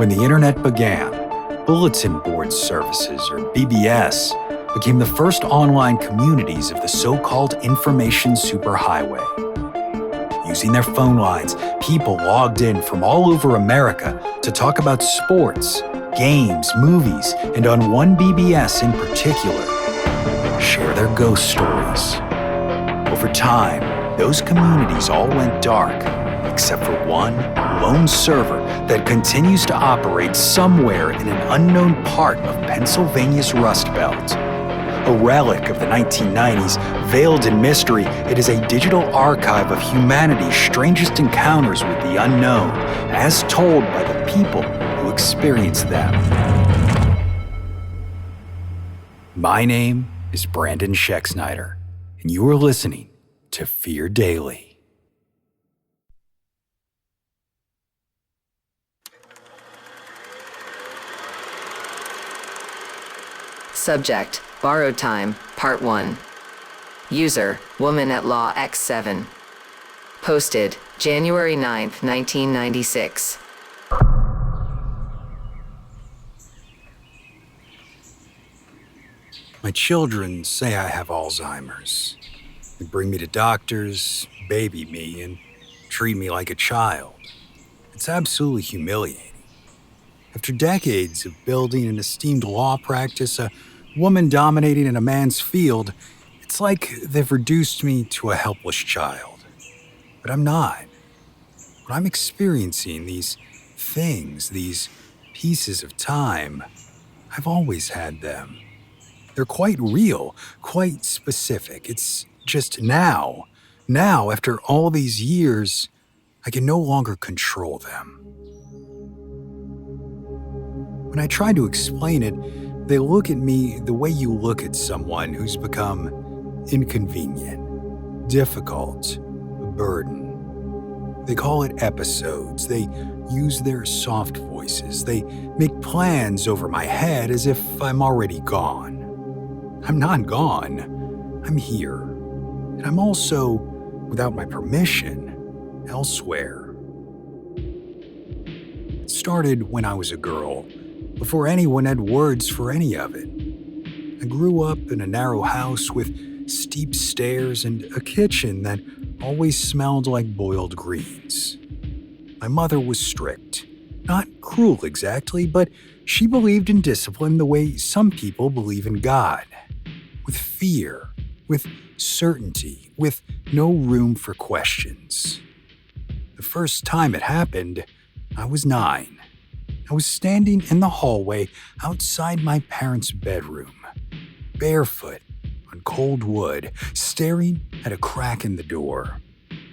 When the internet began, bulletin board services, or BBS, became the first online communities of the so-called information superhighway. Using their phone lines, people logged in from all over America to talk about sports, games, movies, and on one BBS in particular, share their ghost stories. Over time, those communities all went dark, except for one lone server that continues to operate somewhere in an unknown part of Pennsylvania's Rust Belt. A relic of the 1990s, veiled in mystery, it is a digital archive of humanity's strangest encounters with the unknown, as told by the people who experienced them. My name is Brandon Schexnayder, and you are listening to Fear Daily. Subject: Borrowed Time, Part 1. User: Woman at Law X7. Posted January 9th, 1996. My children say I have Alzheimer's. They bring me to doctors, baby me, and treat me like a child. It's absolutely humiliating. After decades of building an esteemed law practice, a woman dominating in a man's field, it's like they've reduced me to a helpless child. But I'm not. What I'm experiencing, these things, these pieces of time, I've always had them. They're quite real, quite specific. It's just now, after all these years, I can no longer control them. When I try to explain it, they look at me the way you look at someone who's become inconvenient, difficult, a burden. They call it episodes. They use their soft voices. They make plans over my head as if I'm already gone. I'm not gone. I'm here. And I'm also, without my permission, elsewhere. It started when I was a girl, before anyone had words for any of it. I grew up in a narrow house with steep stairs and a kitchen that always smelled like boiled greens. My mother was strict. Not cruel exactly, but she believed in discipline the way some people believe in God. With fear, with certainty, with no room for questions. The first time it happened, I was 9. I was standing in the hallway outside my parents' bedroom, barefoot on cold wood, staring at a crack in the door.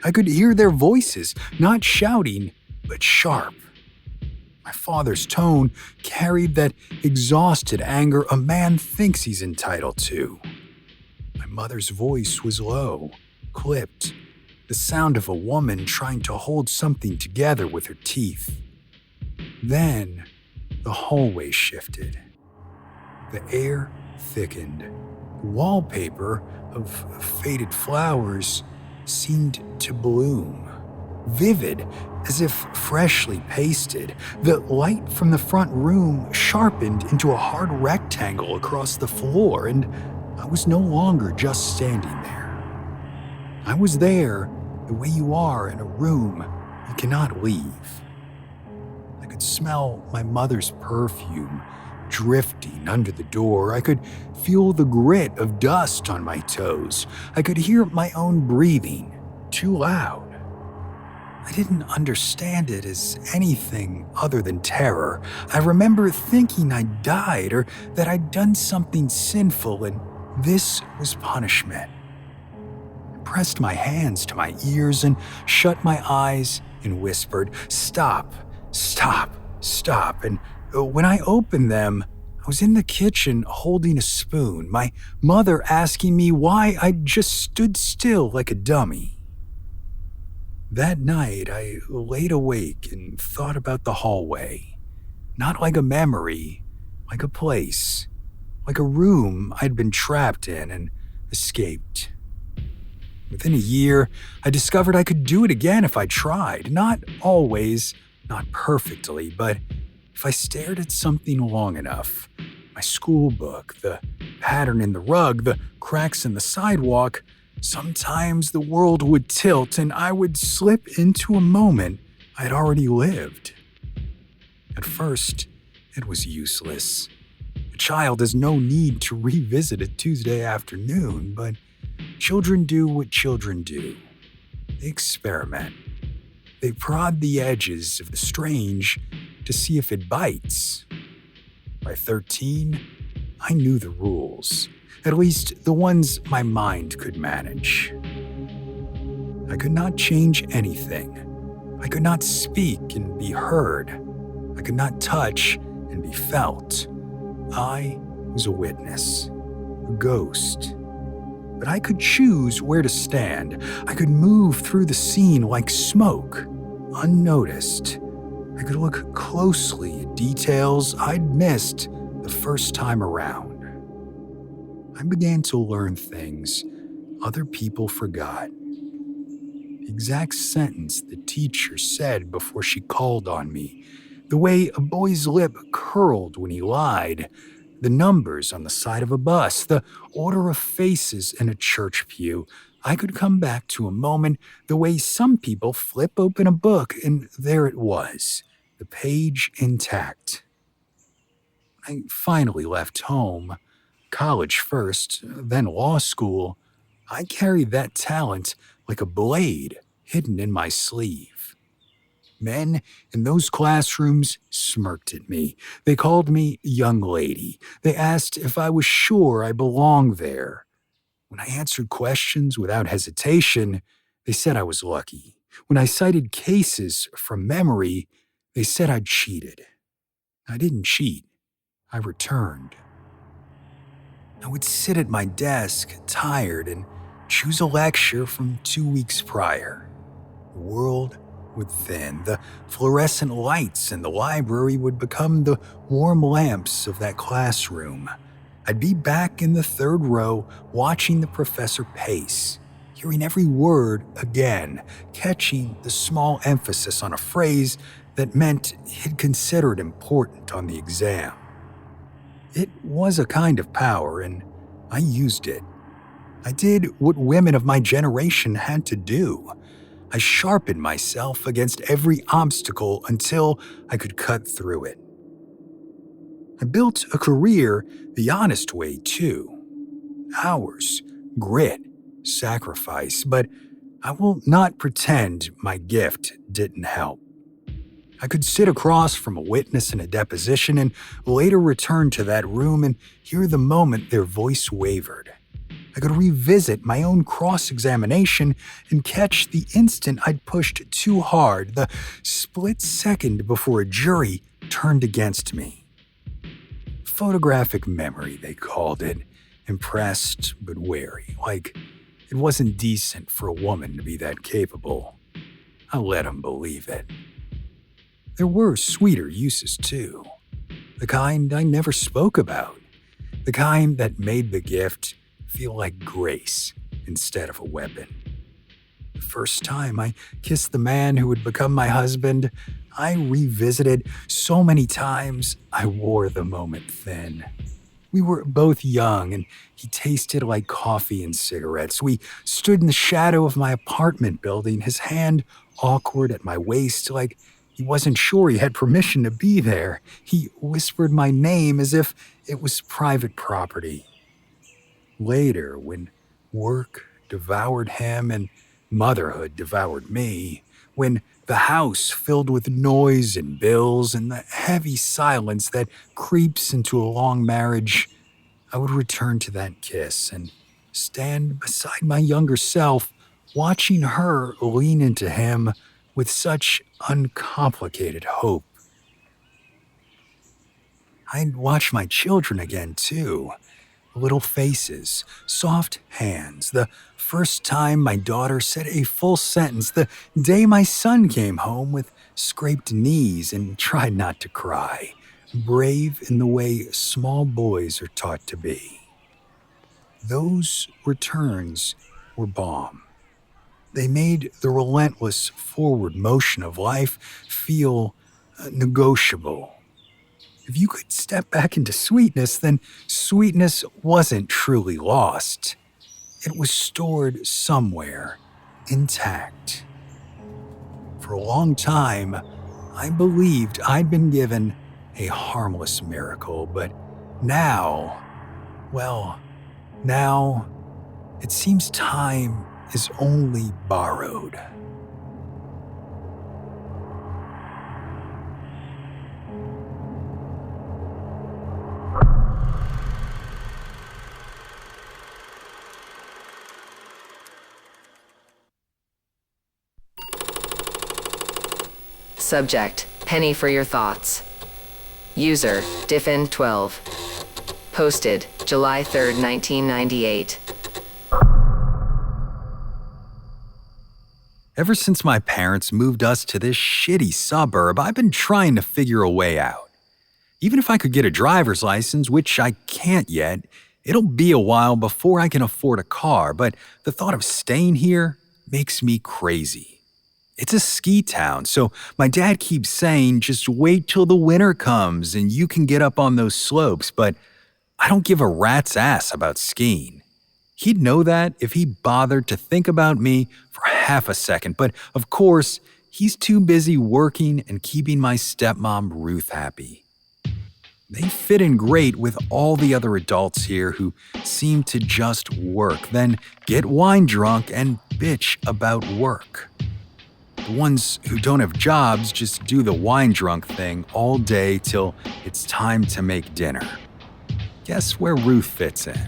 I could hear their voices, not shouting, but sharp. My father's tone carried that exhausted anger a man thinks he's entitled to. My mother's voice was low, clipped, the sound of a woman trying to hold something together with her teeth. Then, the hallway shifted. The air thickened. The wallpaper of faded flowers seemed to bloom, vivid, as if freshly pasted. The light from the front room sharpened into a hard rectangle across the floor, and I was no longer just standing there. I was there the way you are in a room you cannot leave. I could smell my mother's perfume drifting under the door. I could feel the grit of dust on my toes. I could hear my own breathing, too loud. I didn't understand it as anything other than terror. I remember thinking I'd died or that I'd done something sinful, and this was punishment. I pressed my hands to my ears and shut my eyes and whispered, "Stop, stop, stop." And when I opened them, I was in the kitchen holding a spoon, my mother asking me why I just stood still like a dummy. That night, I laid awake and thought about the hallway. Not like a memory, like a place, like a room I'd been trapped in and escaped. Within a year, I discovered I could do it again if I tried. Not always, not perfectly, but If I stared at something long enough, my school book, the pattern in the rug, the cracks in the sidewalk, sometimes the world would tilt and I would slip into a moment I'd already lived. At first, it was useless. A child has no need to revisit a Tuesday afternoon, but children do what children do. They experiment. They prod the edges of the strange to see if it bites. By 13, I knew the rules, at least the ones my mind could manage. I could not change anything. I could not speak and be heard. I could not touch and be felt. I was a witness, a ghost. But I could choose where to stand. I could move through the scene like smoke, unnoticed. I could look closely at details I'd missed the first time around. I began to learn things other people forgot. The exact sentence the teacher said before she called on me, the way a boy's lip curled when he lied, the numbers on the side of a bus, the order of faces in a church pew. I could come back to a moment the way some people flip open a book and there it was, the page intact. I finally left home, college first, then law school. I carried that talent like a blade hidden in my sleeve. Men in those classrooms smirked at me. They called me young lady. They asked if I was sure I belonged there. When I answered questions without hesitation, they said I was lucky. When I cited cases from memory, they said I'd cheated. I didn't cheat. I returned. I would sit at my desk, tired, and choose a lecture from 2 weeks prior. The world would thin. The fluorescent lights in the library would become the warm lamps of that classroom. I'd be back in the third row, watching the professor pace, hearing every word again, catching the small emphasis on a phrase that meant he'd consider it important on the exam. It was a kind of power, and I used it. I did what women of my generation had to do. I sharpened myself against every obstacle until I could cut through it. I built a career the honest way, too. Hours, grit, sacrifice, but I will not pretend my gift didn't help. I could sit across from a witness in a deposition and later return to that room and hear the moment their voice wavered. I could revisit my own cross-examination and catch the instant I'd pushed too hard, the split second before a jury turned against me. Photographic memory, they called it, impressed but wary, like it wasn't decent for a woman to be that capable. I let them believe it. There were sweeter uses, too. The kind I never spoke about. The kind that made the gift feel like grace instead of a weapon. The first time I kissed the man who would become my husband, I revisited so many times I wore the moment thin. We were both young and he tasted like coffee and cigarettes. We stood in the shadow of my apartment building, his hand awkward at my waist like he wasn't sure he had permission to be there. He whispered my name as if it was private property. Later, when work devoured him and motherhood devoured me, when the house filled with noise and bills and the heavy silence that creeps into a long marriage, I would return to that kiss and stand beside my younger self, watching her lean into him with such uncomplicated hope. I'd watch my children again, too. Little faces, soft hands. The first time my daughter said a full sentence, the day my son came home with scraped knees and tried not to cry, brave in the way small boys are taught to be. Those returns were balm. They made the relentless forward motion of life feel negotiable. if you could step back into sweetness, then sweetness wasn't truly lost. It was stored somewhere, intact. For a long time, I believed I'd been given a harmless miracle, but now, now it seems time is only borrowed. Subject, penny for your thoughts. User, Diffin12. Posted, July 3rd, 1998. Ever since my parents moved us to this shitty suburb, I've been trying to figure a way out. Even if I could get a driver's license, which I can't yet, it'll be a while before I can afford a car, but the thought of staying here makes me crazy. It's a ski town, so my dad keeps saying just wait till the winter comes and you can get up on those slopes, but I don't give a rat's ass about skiing. He'd know that if he bothered to think about me for half a second, but of course, he's too busy working and keeping my stepmom Ruth happy. They fit in great with all the other adults here who seem to just work, then get wine drunk and bitch about work. The ones who don't have jobs just do the wine drunk thing all day till it's time to make dinner. Guess where Ruth fits in?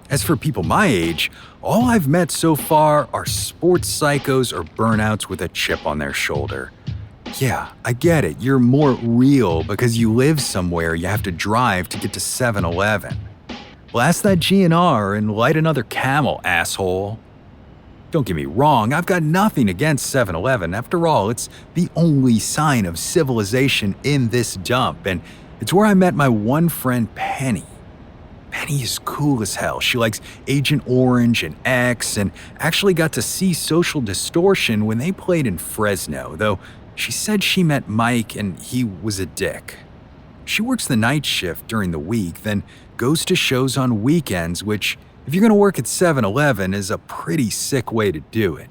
As for people my age, all I've met so far are sports psychos or burnouts with a chip on their shoulder. Yeah, I get it, you're more real because you live somewhere you have to drive to get to 7-Eleven. Blast that GNR and light another Camel, asshole. Don't get me wrong, I've got nothing against 7-Eleven. After all, it's the only sign of civilization in this dump, and it's where I met my one friend, Penny. Penny is cool as hell. She likes Agent Orange and X, and actually got to see Social Distortion when they played in Fresno, though she said she met Mike and he was a dick. She works the night shift during the week, then goes to shows on weekends, which, if you're gonna work at 7-Eleven, is a pretty sick way to do it.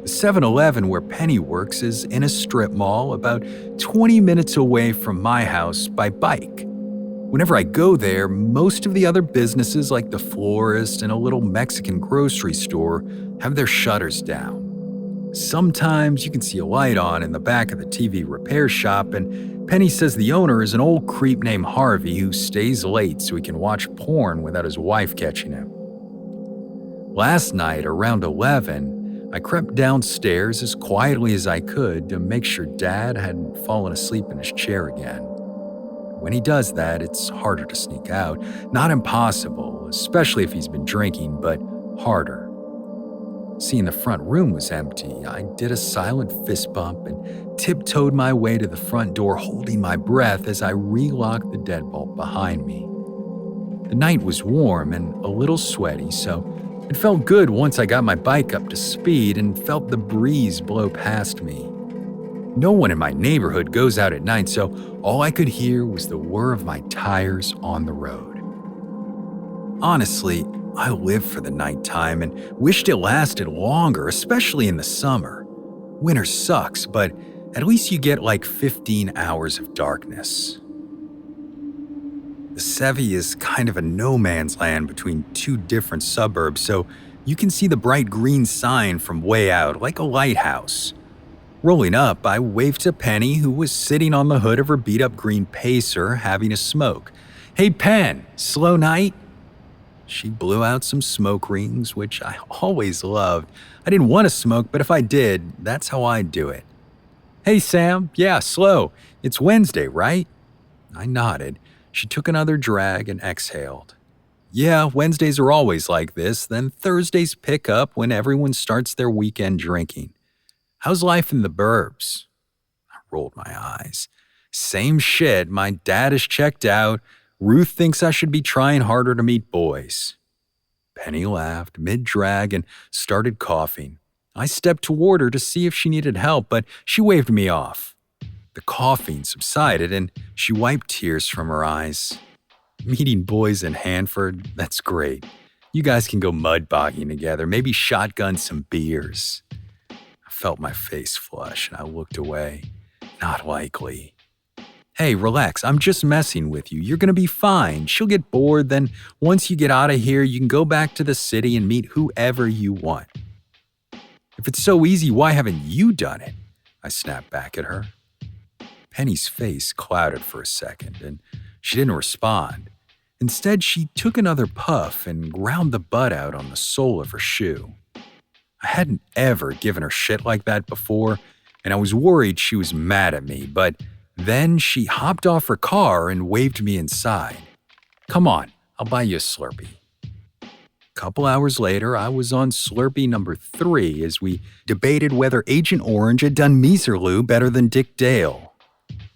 The 7-Eleven where Penny works is in a strip mall about 20 minutes away from my house by bike. Whenever I go there, most of the other businesses like the florist and a little Mexican grocery store have their shutters down. Sometimes you can see a light on in the back of the TV repair shop, and Penny says the owner is an old creep named Harvey who stays late so he can watch porn without his wife catching him. Last night, around 11, I crept downstairs as quietly as I could to make sure Dad hadn't fallen asleep in his chair again. When he does that, it's harder to sneak out. Not impossible, especially if he's been drinking, but harder. Seeing the front room was empty, I did a silent fist bump and tiptoed my way to the front door, holding my breath as I relocked the deadbolt behind me. The night was warm and a little sweaty, so it felt good once I got my bike up to speed and felt the breeze blow past me. No one in my neighborhood goes out at night, so all I could hear was the whir of my tires on the road. Honestly, I live for the nighttime and wished it lasted longer, especially in the summer. Winter sucks, but at least you get like 15 hours of darkness. The Sevi is kind of a no man's land between two different suburbs, so you can see the bright green sign from way out, like a lighthouse. Rolling up, I waved to Penny, who was sitting on the hood of her beat-up green Pacer having a smoke. "Hey, Pen, slow night?" She blew out some smoke rings, which I always loved. I didn't want to smoke, but if I did, that's how I'd do it. "Hey, Sam, yeah, slow. It's Wednesday, right?" I nodded. She took another drag and exhaled. "Yeah, Wednesdays are always like this, then Thursdays pick up when everyone starts their weekend drinking. How's life in the burbs?" I rolled my eyes. "Same shit, my dad is checked out. Ruth thinks I should be trying harder to meet boys." Penny laughed mid-drag and started coughing. I stepped toward her to see if she needed help, but she waved me off. The coughing subsided and she wiped tears from her eyes. Meeting boys in Hanford, that's great. You guys can go mud bogging together, maybe shotgun some beers. I felt my face flush and I looked away. Not likely. Hey, relax, I'm just messing with you. You're gonna be fine. She'll get bored, then once you get out of here, you can go back to the city and meet whoever you want. If it's so easy, why haven't you done it? I snapped back at her. Penny's face clouded for a second, and she didn't respond. Instead, she took another puff and ground the butt out on the sole of her shoe. I hadn't ever given her shit like that before, and I was worried she was mad at me, but then she hopped off her car and waved me inside. Come on, I'll buy you a Slurpee. A couple hours later, I was on Slurpee number 3 as we debated whether Agent Orange had done Meeserloo better than Dick Dale.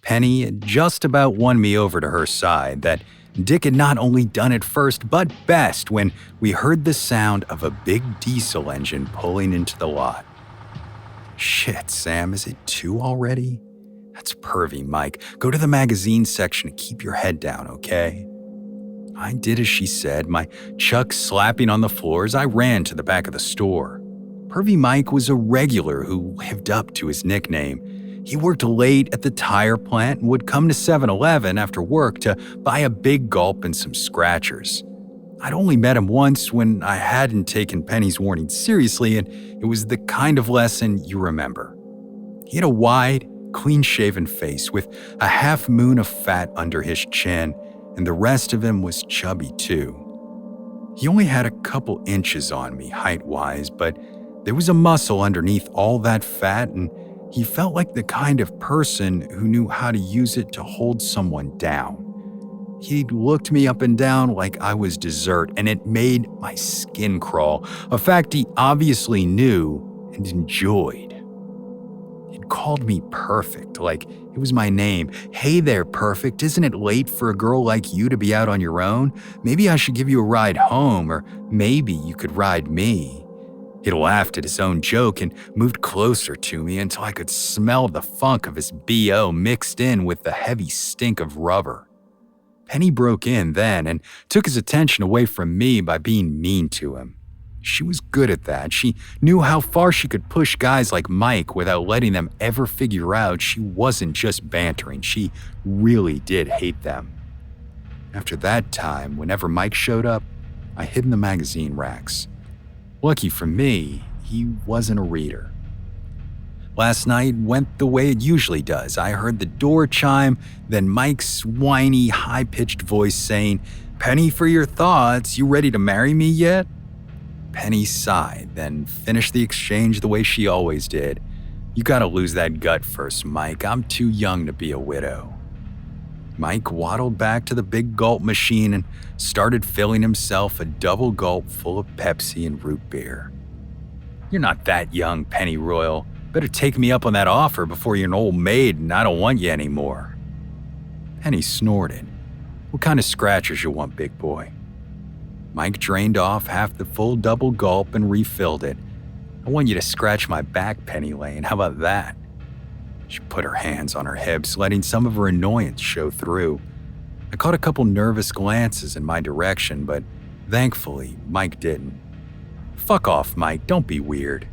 Penny had just about won me over to her side that Dick had not only done it first, but best when we heard the sound of a big diesel engine pulling into the lot. Shit, Sam, is it 2 already? That's pervy, Mike. Go to the magazine section and keep your head down, okay? I did as she said, my chucks slapping on the floor as I ran to the back of the store. Pervy Mike was a regular who lived up to his nickname. He worked late at the tire plant and would come to 7-Eleven after work to buy a big gulp and some scratchers. I'd only met him once when I hadn't taken Penny's warning seriously, and it was the kind of lesson you remember. He had a wide, clean-shaven face with a half moon of fat under his chin, and the rest of him was chubby too. He only had a couple inches on me height-wise, but there was a muscle underneath all that fat, and he felt like the kind of person who knew how to use it to hold someone down. He looked me up and down like I was dessert, and it made my skin crawl, a fact he obviously knew and enjoyed. He'd called me perfect, like it was my name. Hey there, perfect, isn't it late for a girl like you to be out on your own? Maybe I should give you a ride home, or maybe you could ride me. He laughed at his own joke and moved closer to me until I could smell the funk of his BO mixed in with the heavy stink of rubber. Penny broke in then and took his attention away from me by being mean to him. She was good at that. She knew how far she could push guys like Mike without letting them ever figure out she wasn't just bantering. She really did hate them. After that time, whenever Mike showed up, I hid in the magazine racks. Lucky for me, he wasn't a reader. Last night went the way it usually does. I heard the door chime, then Mike's whiny, high-pitched voice saying, "Penny, for your thoughts, you ready to marry me yet?" Penny sighed, then finished the exchange the way she always did. "You gotta lose that gut first, Mike. I'm too young to be a widow." Mike waddled back to the big gulp machine and started filling himself a double gulp full of Pepsi and root beer. "You're not that young, Penny Royal. Better take me up on that offer before you're an old maid and I don't want you anymore." Penny snorted. "What kind of scratchers you want, big boy?" Mike drained off half the full double gulp and refilled it. "I want you to scratch my back, Penny Lane. How about that?" She put her hands on her hips, letting some of her annoyance show through. I caught a couple nervous glances in my direction, but thankfully, Mike didn't. "Fuck off, Mike. Don't be weird."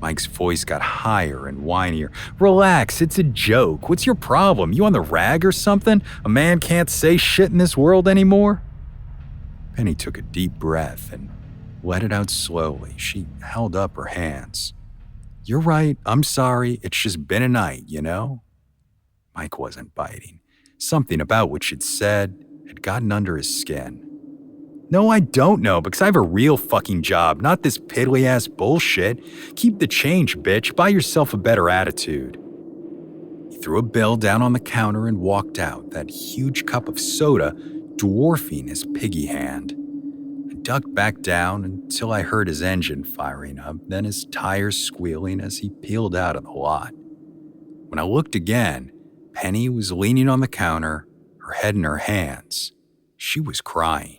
Mike's voice got higher and whinier. "Relax, it's a joke. What's your problem? You on the rag or something? A man can't say shit in this world anymore?" Penny took a deep breath and let it out slowly. She held up her hands. "You're right. I'm sorry. It's just been a night, you know?" Mike wasn't biting. Something about what she'd said had gotten under his skin. "No, I don't know, because I have a real fucking job, not this piddly-ass bullshit. Keep the change, bitch. Buy yourself a better attitude." He threw a bill down on the counter and walked out, that huge cup of soda dwarfing his piggy hand. I ducked back down until I heard his engine firing up, then his tires squealing as he peeled out of the lot. When I looked again, Penny was leaning on the counter, her head in her hands. She was crying.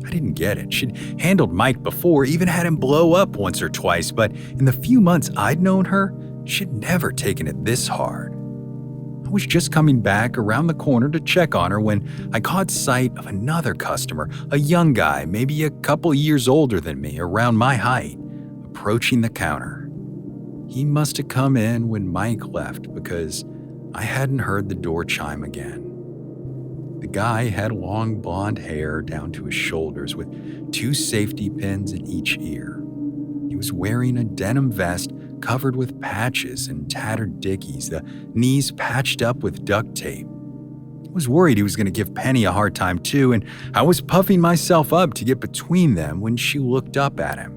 I didn't get it. She'd handled Mike before, even had him blow up once or twice, but in the few months I'd known her, She'd never taken it this hard. I was just coming back around the corner to check on her when I caught sight of another customer, a young guy, maybe a couple years older than me, around my height, approaching the counter. He must have come in when Mike left because I hadn't heard the door chime again. The guy had long blonde hair down to his shoulders with 2 safety pins in each ear. He was wearing a denim vest covered with patches and tattered dickies, the knees patched up with duct tape. I was worried he was going to give Penny a hard time too, and I was puffing myself up to get between them when she looked up at him.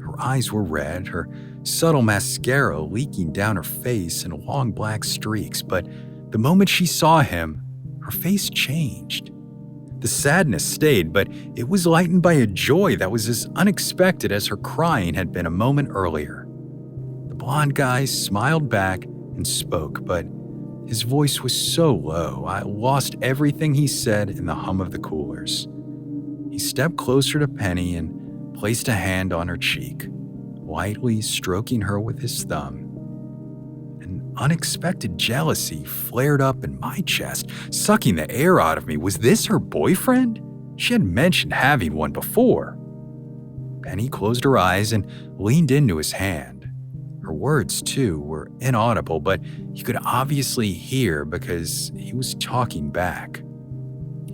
Her eyes were red, her subtle mascara leaking down her face in long black streaks, but the moment she saw him, her face changed. The sadness stayed, but it was lightened by a joy that was as unexpected as her crying had been a moment earlier. The blonde guy smiled back and spoke, but his voice was so low, I lost everything he said in the hum of the coolers. He stepped closer to Penny and placed a hand on her cheek, lightly stroking her with his thumb. An unexpected jealousy flared up in my chest, sucking the air out of me. Was this her boyfriend? She had mentioned having one before. Penny closed her eyes and leaned into his hand. Her words, too, were inaudible, but you could obviously hear because he was talking back.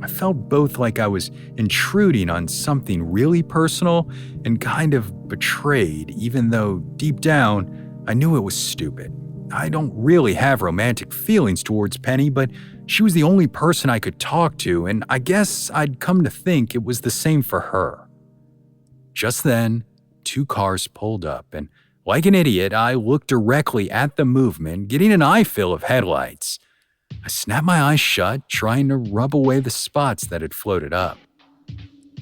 I felt both like I was intruding on something really personal and kind of betrayed, even though deep down I knew it was stupid. I don't really have romantic feelings towards Penny, but she was the only person I could talk to, and I guess I'd come to think it was the same for her. Just then, 2 cars pulled up, and like an idiot, I looked directly at the movement, getting an eyefill of headlights. I snapped my eyes shut, trying to rub away the spots that had floated up.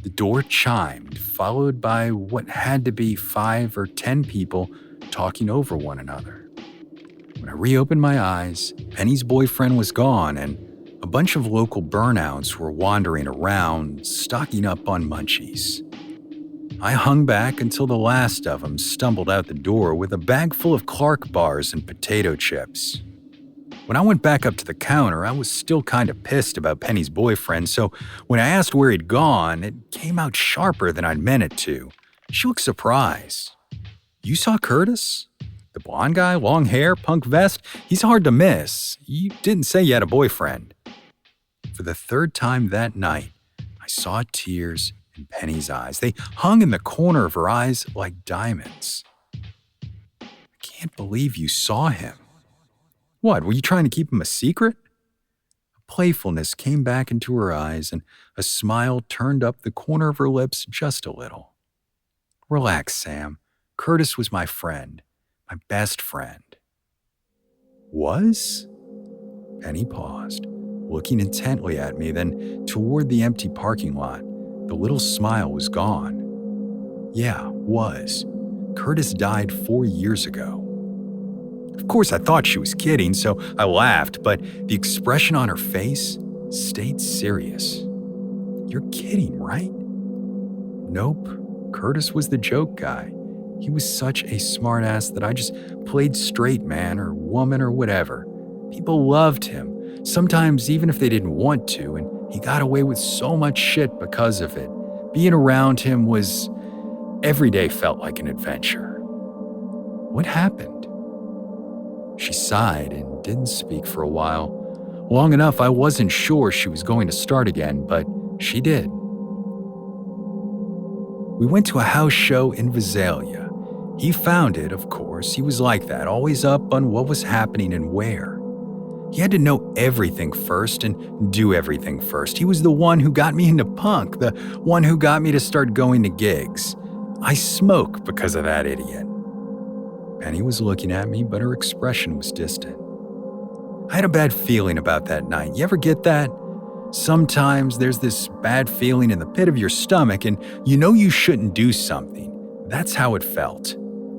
The door chimed, followed by what had to be 5 or 10 people talking over one another. When I reopened my eyes, Penny's boyfriend was gone, and a bunch of local burnouts were wandering around, stocking up on munchies. I hung back until the last of them stumbled out the door with a bag full of Clark bars and potato chips. When I went back up to the counter, I was still kind of pissed about Penny's boyfriend, so when I asked where he'd gone, it came out sharper than I'd meant it to. She looked surprised. "You saw Curtis? The blonde guy, long hair, punk vest? He's hard to miss. You didn't say you had a boyfriend." For the 3rd time that night, I saw tears in Penny's eyes. They hung in the corner of her eyes like diamonds. "I can't believe you saw him." "What, were you trying to keep him a secret?" A playfulness came back into her eyes, and a smile turned up the corner of her lips just a little. "Relax, Sam. Curtis was my friend. My best friend." "Was?" Penny paused, looking intently at me, then toward the empty parking lot. The little smile was gone. "Yeah, was. Curtis died 4 years ago." Of course, I thought she was kidding, so I laughed, but the expression on her face stayed serious. "You're kidding, right?" "Nope. Curtis was the joke guy. He was such a smartass that I just played straight man or woman or whatever. People loved him, sometimes even if they didn't want to, and he got away with so much shit because of it. Being around him was... every day felt like an adventure." "What happened?" She sighed and didn't speak for a while. Long enough I wasn't sure she was going to start again, but she did. "We went to a house show in Visalia. He found it, of course. He was like that, always up on what was happening and where. He had to know everything first and do everything first. He was the one who got me into punk, the one who got me to start going to gigs. I smoke because of that idiot." Penny was looking at me, but her expression was distant. I had a bad feeling about that night. You ever get that? Sometimes there's this bad feeling in the pit of your stomach and you know you shouldn't do something. That's how it felt.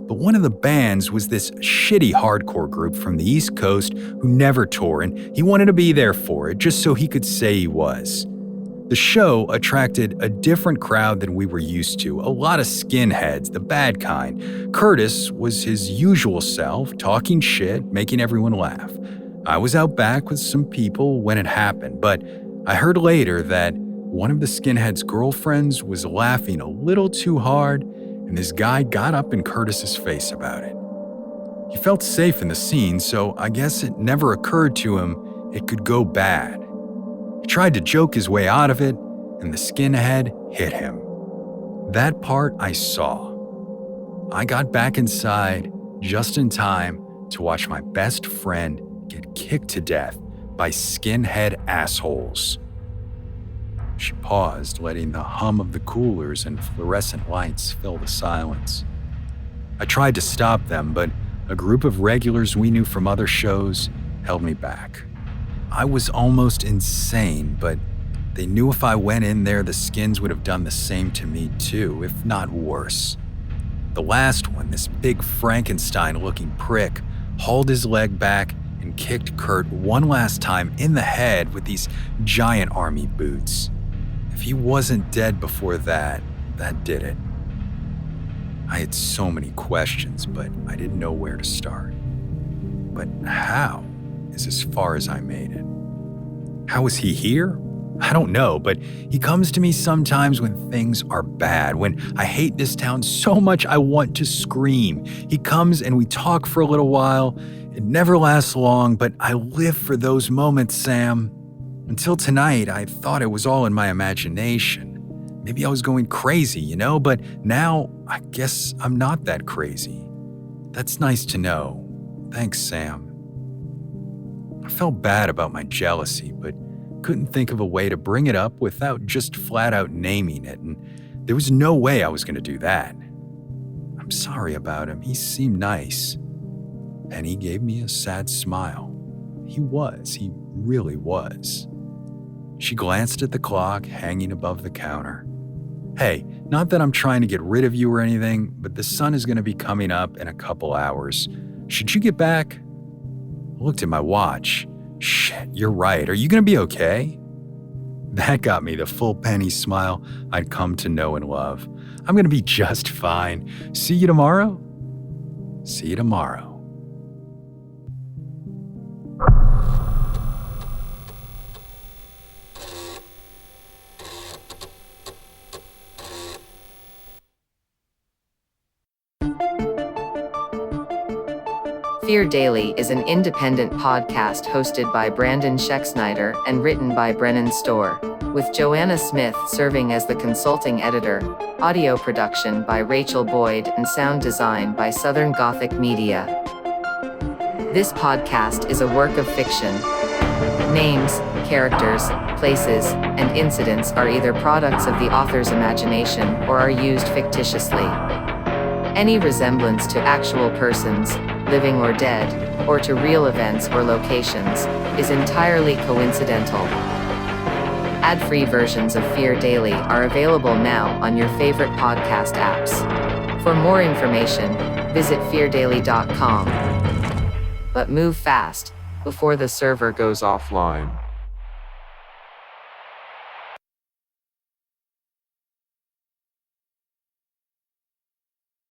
But one of the bands was this shitty hardcore group from the East Coast who never toured, and he wanted to be there for it just so he could say he was. The show attracted a different crowd than we were used to, a lot of skinheads, the bad kind. Curtis was his usual self, talking shit, making everyone laugh. I was out back with some people when it happened, but I heard later that one of the skinhead's girlfriends was laughing a little too hard, and this guy got up in Curtis's face about it. He felt safe in the scene, so I guess it never occurred to him it could go bad. He tried to joke his way out of it, and the skinhead hit him. That part I saw. I got back inside just in time to watch my best friend get kicked to death by skinhead assholes. She paused, letting the hum of the coolers and fluorescent lights fill the silence. I tried to stop them, but a group of regulars we knew from other shows held me back. I was almost insane, but they knew if I went in there, the skins would have done the same to me too, if not worse. The last one, this big Frankenstein-looking prick, hauled his leg back and kicked Kurt one last time in the head with these giant army boots. If he wasn't dead before that did it. I had so many questions, but I didn't know where to start. But how is as far as I made it. How is he here? I don't know, but he comes to me sometimes when things are bad, when I hate this town so much I want to scream. He comes and we talk for a little while. It never lasts long, but I live for those moments, Sam. Until tonight, I thought it was all in my imagination. Maybe I was going crazy, but now I guess I'm not that crazy. That's nice to know. Thanks, Sam. I felt bad about my jealousy, but couldn't think of a way to bring it up without just flat out naming it, and there was no way I was going to do that. I'm sorry about him. He seemed nice. Penny gave me a sad smile. He really was. She glanced at the clock hanging above the counter. Hey, not that I'm trying to get rid of you or anything, but the sun is going to be coming up in a couple hours. Should you get back? I looked at my watch. Shit, you're right. Are you going to be okay? That got me the full Penny smile I'd come to know and love. I'm going to be just fine. See you tomorrow? See you tomorrow. Fear Daily is an independent podcast hosted by Brandon Schexnayder and written by Brennan Storr, with Joanna Smith serving as the consulting editor, audio production by Rachel Boyd, and sound design by Southern Gothic Media. This podcast is a work of fiction. Names, characters, places, and incidents are either products of the author's imagination or are used fictitiously. Any resemblance to actual persons, living or dead, or to real events or locations, is entirely coincidental. Ad-free versions of Fear Daily are available now on your favorite podcast apps. For more information, visit feardaily.com. But move fast, before the server goes offline.